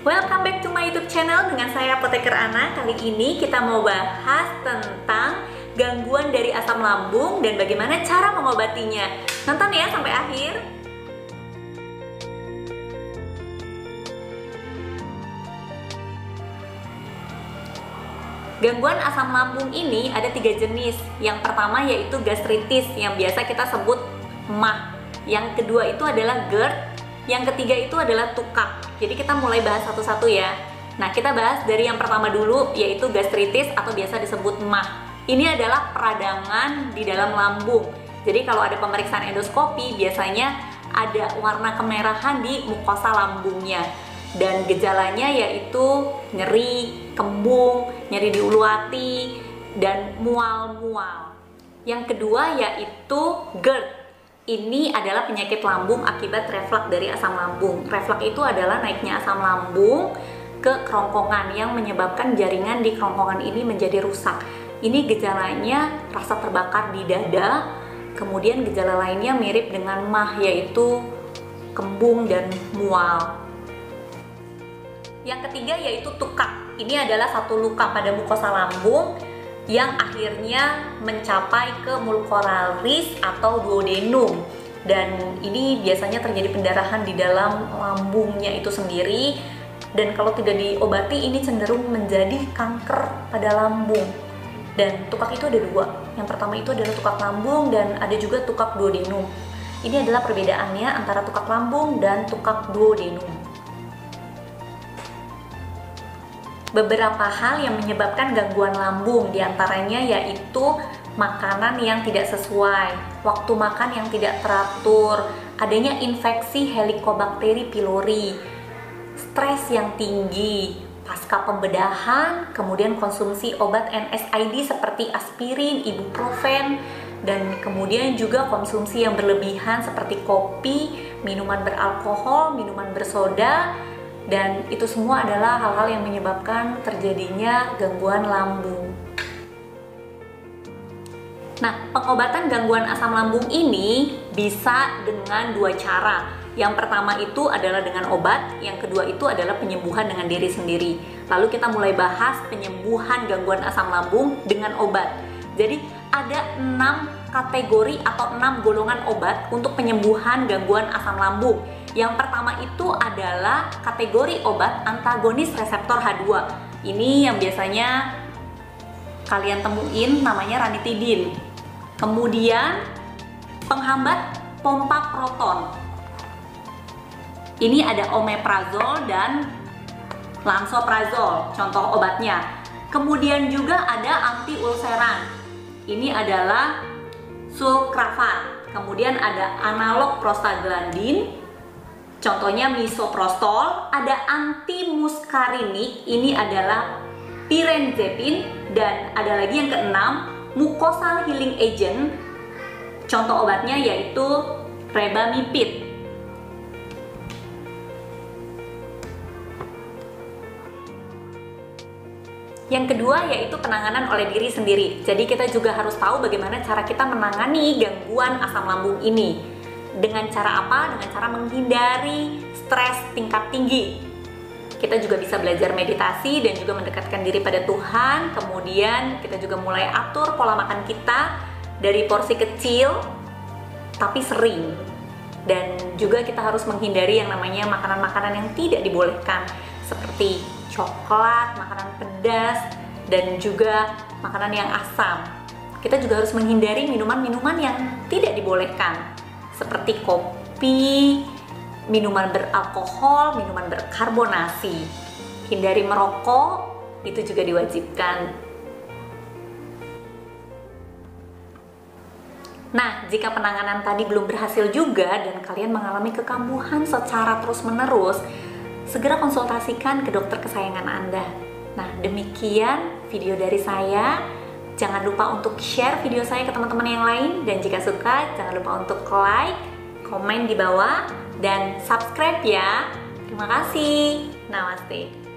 Welcome back to my YouTube channel dengan saya Apoteker Ana. Kali ini kita mau bahas tentang gangguan dari asam lambung dan bagaimana cara mengobatinya. Nonton ya sampai akhir. Gangguan asam lambung ini ada 3 jenis. Yang pertama yaitu gastritis yang biasa kita sebut MAH. Yang kedua itu adalah GERD. Yang ketiga itu adalah tukak. Jadi kita mulai bahas satu-satu ya. Nah, kita bahas dari yang pertama dulu, yaitu gastritis atau biasa disebut MAH. Ini adalah peradangan di dalam lambung. Jadi kalau ada pemeriksaan endoskopi, biasanya ada warna kemerahan di mukosa lambungnya. Dan gejalanya yaitu nyeri, kembung, nyeri di ulu hati, dan mual-mual. Yang kedua yaitu GERD. Ini adalah penyakit lambung akibat reflux dari asam lambung. Reflux itu adalah naiknya asam lambung ke kerongkongan yang menyebabkan jaringan di kerongkongan ini menjadi rusak. Ini gejalanya rasa terbakar di dada, kemudian gejala lainnya mirip dengan MAH yaitu kembung dan mual. Yang ketiga yaitu tukak. Ini adalah satu luka pada mukosa lambung yang akhirnya mencapai ke mukoralis atau duodenum, dan ini biasanya terjadi pendarahan di dalam lambungnya itu sendiri, dan kalau tidak diobati ini cenderung menjadi kanker pada lambung. Dan tukak itu ada 2. Yang pertama itu adalah tukak lambung dan ada juga tukak duodenum. Ini adalah perbedaannya antara tukak lambung dan tukak duodenum. Beberapa hal yang menyebabkan gangguan lambung, diantaranya yaitu makanan yang tidak sesuai, waktu makan yang tidak teratur, adanya infeksi Helicobacter pylori, stres yang tinggi, pasca pembedahan, kemudian konsumsi obat NSAID seperti aspirin, ibuprofen, dan kemudian juga konsumsi yang berlebihan seperti kopi, minuman beralkohol, minuman bersoda. Dan itu semua adalah hal-hal yang menyebabkan terjadinya gangguan lambung. Nah, pengobatan gangguan asam lambung ini bisa dengan 2 cara. Yang pertama itu adalah dengan obat, yang kedua itu adalah penyembuhan dengan diri sendiri. Lalu kita mulai bahas penyembuhan gangguan asam lambung dengan obat. Jadi ada 6 kategori atau 6 golongan obat untuk penyembuhan gangguan asam lambung. Yang pertama itu adalah kategori obat antagonis reseptor H2. Ini yang biasanya kalian temuin namanya ranitidin. Kemudian penghambat pompa proton. Ini ada omeprazol dan lansoprazol, contoh obatnya. Kemudian juga ada antiulseran. Ini adalah sulcrafat. Kemudian ada analog prostaglandin, contohnya misoprostol, ada antimuskarinik, ini adalah pirenzepin, dan ada lagi yang keenam, mucosal healing agent, contoh obatnya yaitu rebamipid. Yang kedua yaitu penanganan oleh diri sendiri. Jadi kita juga harus tahu bagaimana cara kita menangani gangguan asam lambung ini. Dengan cara apa? Dengan cara menghindari stres tingkat tinggi. Kita juga bisa belajar meditasi dan juga mendekatkan diri pada Tuhan. Kemudian kita juga mulai atur pola makan kita dari porsi kecil tapi sering. Dan juga kita harus menghindari yang namanya makanan-makanan yang tidak dibolehkan, seperti coklat, makanan pedas, dan juga makanan yang asam. Kita juga harus menghindari minuman-minuman yang tidak dibolehkan, seperti kopi, minuman beralkohol, minuman berkarbonasi. Hindari merokok, itu juga diwajibkan. Nah, jika penanganan tadi belum berhasil juga dan kalian mengalami kekambuhan secara terus-menerus, segera konsultasikan ke dokter kesayangan Anda. Nah, demikian video dari saya. Jangan lupa untuk share video saya ke teman-teman yang lain, dan jika suka jangan lupa untuk like, komen di bawah, dan subscribe ya. Terima kasih. Namaste.